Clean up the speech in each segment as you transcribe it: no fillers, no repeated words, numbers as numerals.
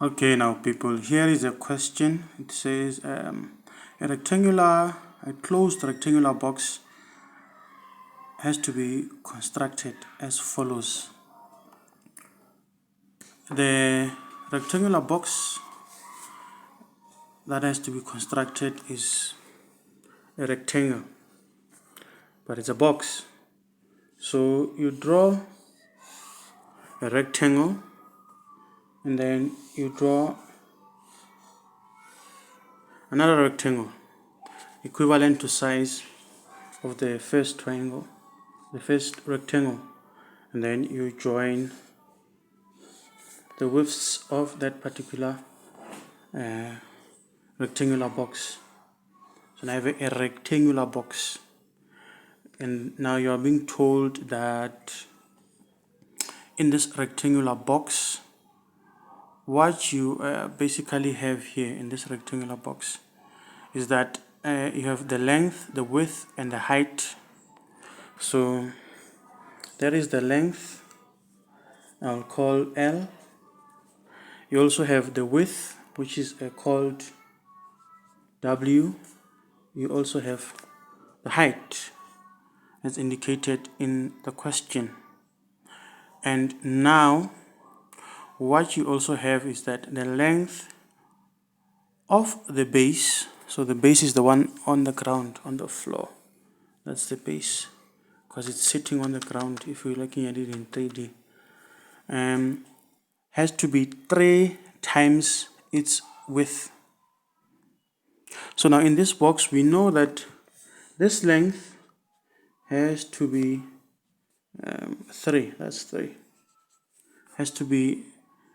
Okay, now people, here is a question. It says a closed rectangular box has to be constructed as follows. The rectangular box that has to be constructed is a rectangle, but it's a box. So you draw a rectangle and then you draw another rectangle equivalent to size of the first triangle, the first rectangle, and then you join the widths of that particular uh, rectangular box. So now I have a rectangular box, and now you are being told that in this rectangular box, what you basically have here in this rectangular box is that you have the length, the width, and the height. So there is the length, I'll call L. You also have the width, which is called W. You also have the height as indicated in the question. And now what you also have is that the length of the base, so the base is the one on the ground, on the floor. That's the base because it's sitting on the ground if we're looking at it in 3D. Has to be 3 times its width. So now in this box we know that this length has to be 3. That's 3. Has to be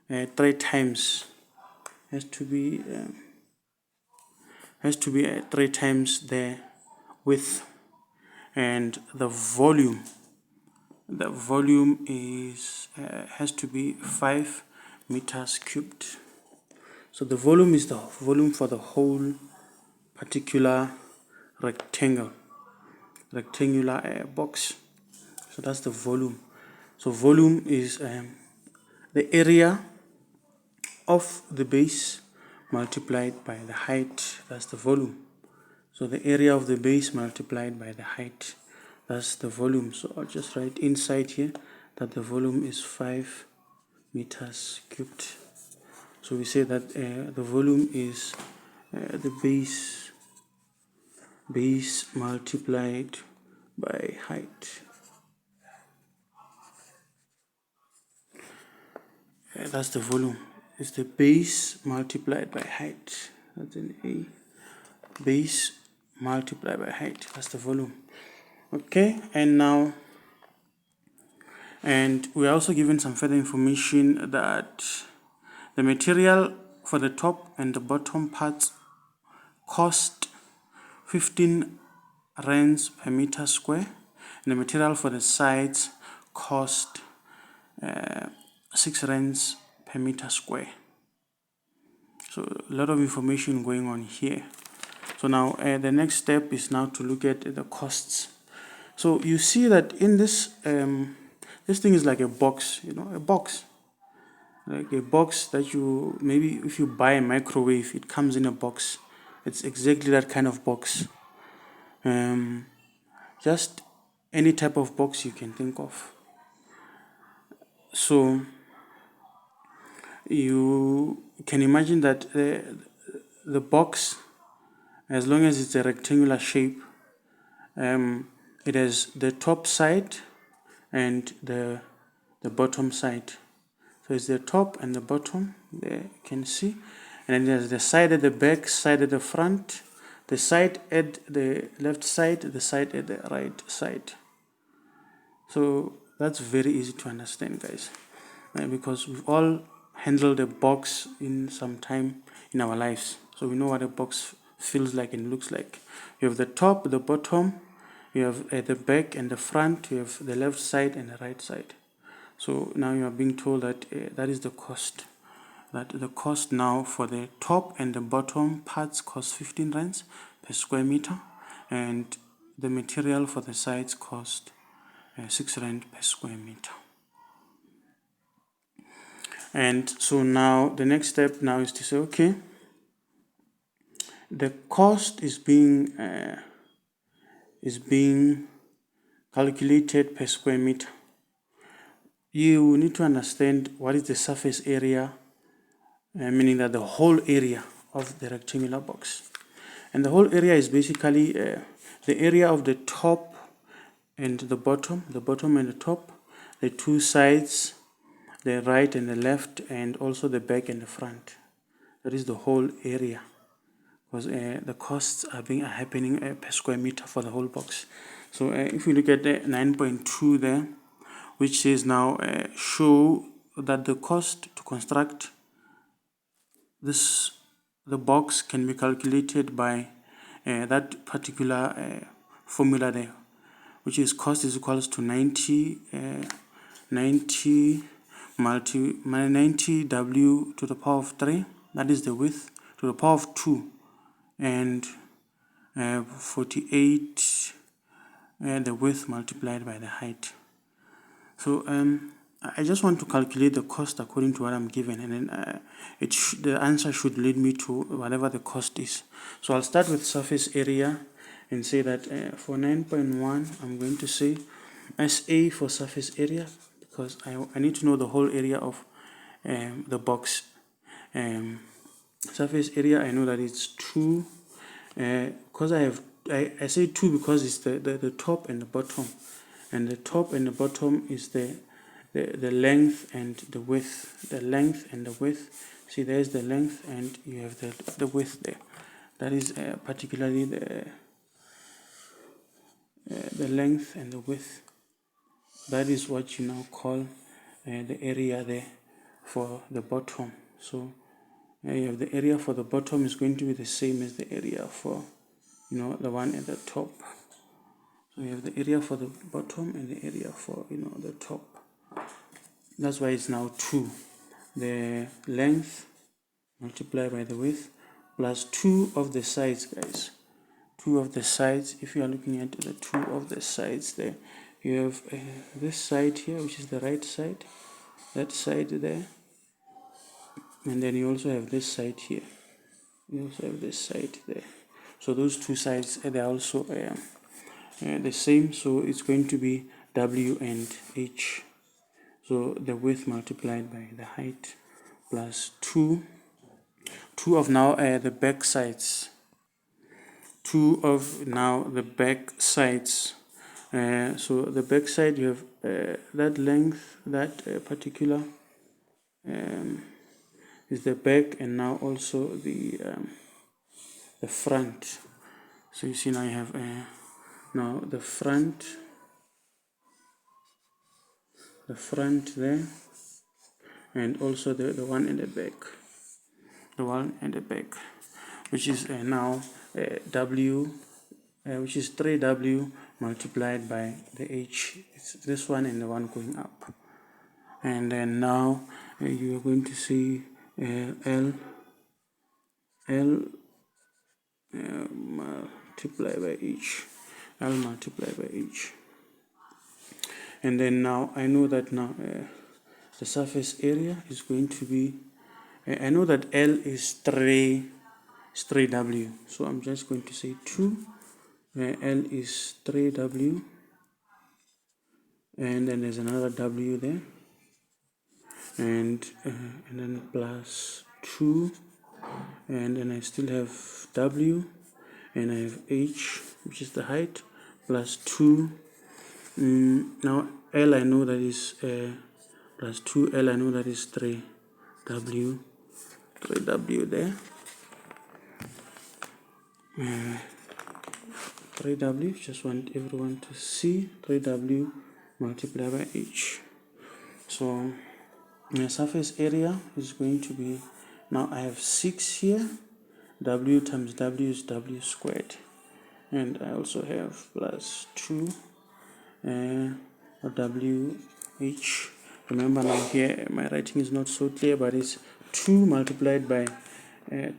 3 times. Has to be 3 times the width, and the volume. The volume is has to be 5 meters cubed. So the volume is the volume for the whole particular rectangular box. So that's the volume. So volume is the area of the base multiplied by the height. That's the volume. So the area of the base multiplied by the height, that's the volume. So I'll just write inside here that the volume is 5 meters cubed. So we say that the volume is the base multiplied by height. That's the volume. It's the base multiplied by height. That's an A. Base multiplied by height. That's the volume. Okay, and now, and we are also given some further information that the material for the top and the bottom parts cost 15 rands per meter square, and the material for the sides cost 6 rands per meter square. So a lot of information going on here. So now the next step is now to look at the costs. So you see that in this this thing is like a box, a box. Like a box that you, maybe if you buy a microwave, it comes in a box. It's exactly that kind of box. Just any type of box you can think of. So you can imagine that the box, as long as it's a rectangular shape, it has the top side and the bottom side. So it's the top and the bottom, there you can see, and then there's the side at the back, side at the front, the side at the left side, the side at the right side. So that's very easy to understand, guys, because we've all handled a box in some time in our lives, so we know what a box feels like and looks like. You have the top, the bottom, you have at the back and the front, you have the left side and the right side. So now you are being told that that is the cost. That the cost now for the top and the bottom parts cost 15 rands per square meter, and the material for the sides cost 6 rand per square meter. And so now the next step now is to say, okay, the cost is being calculated per square meter. You need to understand what is the surface area, meaning that the whole area of the rectangular box. And the whole area is basically the area of the top and the bottom and the top, the two sides, the right and the left, and also the back and the front. That is the whole area, because the costs are happening per square meter for the whole box. So if you look at the 9.2 there, which says now show that the cost to construct the box can be calculated by that particular formula there, which is cost is equals to 90 w to the power of 3, that is the width, to the power of 2, and 48 the width multiplied by the height. So I just want to calculate the cost according to what I'm given, and then the answer should lead me to whatever the cost is. So I'll start with surface area and say that for 9.1 I'm going to say SA for surface area, because I need to know the whole area of the box. Surface area, I know that it's 2, because I say 2 because it's the top and the bottom, and the top and the bottom is the length and the width. The length and the width, see there's the length and you have the width there. That is particularly the length and the width. That is what you now call the area there for the bottom. So you have the area for the bottom is going to be the same as the area for the one at the top. So you have the area for the bottom and the area for the top. That's why it's now 2. The length multiplied by the width plus 2 of the sides, guys. 2 of the sides. If you are looking at the 2 of the sides there, you have this side here, which is the right side, that side there, and then you also have this side here. You also have this side there. So those two sides, they are also the same. So it's going to be W and H. So the width multiplied by the height plus 2 of now the back sides. 2 of now the back sides. So the back side, you have that length, that particular is the back, and now also the front. So you see now you have now the front there, and also the one in the back, which is now W, which is 3W multiplied by the H. It's this one and the one going up. And then now you are going to see L multiplied by H. L multiplied by H. And then now I know that now the surface area is going to be, I know that L is 3W, so I'm just going to say 2, L is 3W, and then there's another W there, and then plus 2, and then I still have W, and I have H, which is the height, plus 2. Now L I know that is plus 2L, I know that is 3W there. 3W, just want everyone to see 3W multiplied by H. So my surface area is going to be, now I have 6 here, W times W is W squared, and I also have plus 2 WH. Remember now here my writing is not so clear, but it's 2 multiplied by L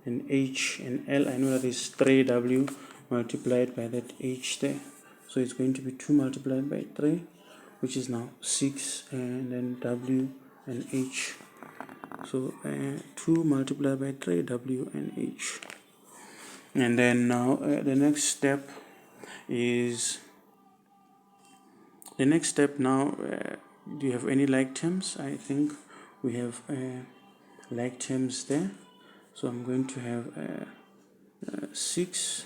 and H, and L I know that is 3W multiplied by that H there. So it's going to be 2 multiplied by 3 which is now 6, and then W and H. So 2 multiplied by 3, W and H. And then now the next step now, do you have any like terms? I think we have like terms there. So I'm going to have 6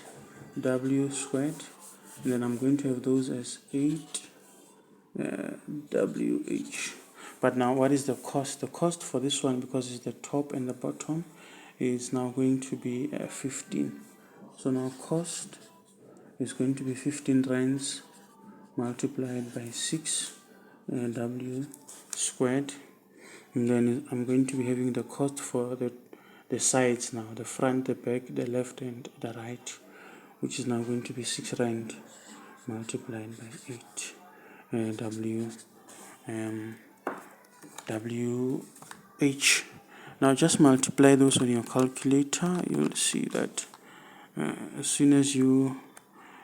W squared, and then I'm going to have those as 8 WH. But now what is the cost? The cost for this one, because it's the top and the bottom, is now going to be 15. So now cost is going to be 15 rands multiplied by 6 W squared, and then I'm going to be having the cost for the sides now, the front, the back, the left and the right, which is now going to be 6 rand multiplied by 8 WH. Now just multiply those on your calculator. You'll see that as soon as you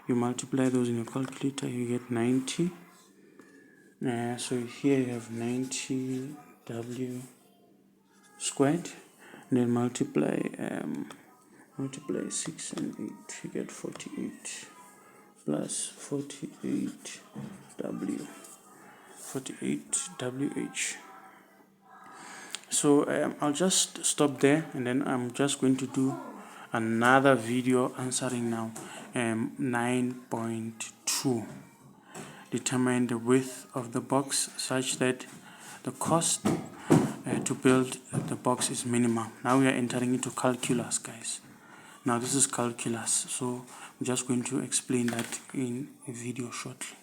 multiply those in your calculator, you get 90. So here you have 90 W squared, and then multiply 6 and 8, you get 48 plus 48 WH. So I'll just stop there, and then I'm just going to do another video answering now 9.2. Determine the width of the box such that the cost to build the box is minimal. Now we are entering into calculus, guys. Now this is calculus, so I'm just going to explain that in a video shortly.